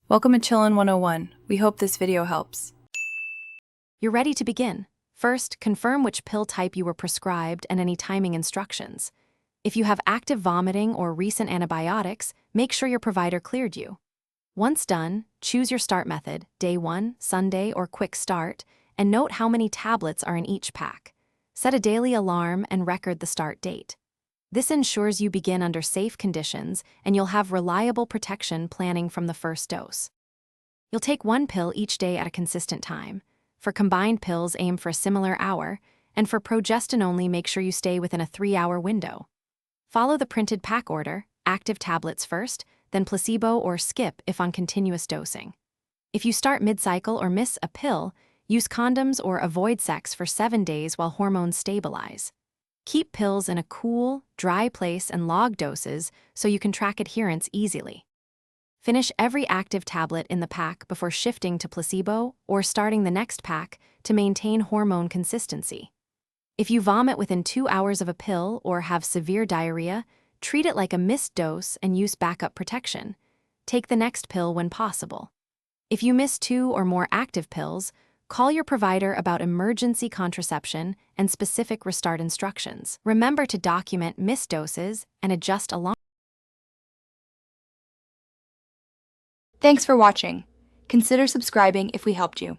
Welcome to Chillin' 101. We hope this video helps. You're ready to begin. First, confirm which pill type you were prescribed and any timing instructions. If you have active vomiting or recent antibiotics, make sure your provider cleared you. Once done, choose your start method, day 1, Sunday, or quick start, and note how many tablets are in each pack. Set a daily alarm and record the start date. This ensures you begin under safe conditions and you'll have reliable protection planning from the first dose. You'll take one pill each day at a consistent time. For combined pills, aim for a similar hour, and for progestin only, make sure you stay within a 3-hour window. Follow the printed pack order, active tablets first, then placebo or skip if on continuous dosing. If you start mid-cycle or miss a pill, use condoms or avoid sex for 7 days while hormones stabilize. Keep pills in a cool, dry place and log doses so you can track adherence easily. Finish every active tablet in the pack before shifting to placebo or starting the next pack to maintain hormone consistency. If you vomit within 2 hours of a pill or have severe diarrhea, treat it like a missed dose and use backup protection. Take the next pill when possible. If you miss 2 or more active pills, call your provider about emergency contraception and specific restart instructions. Remember to document missed doses and adjust along. Thanks for watching. Consider subscribing if we helped you.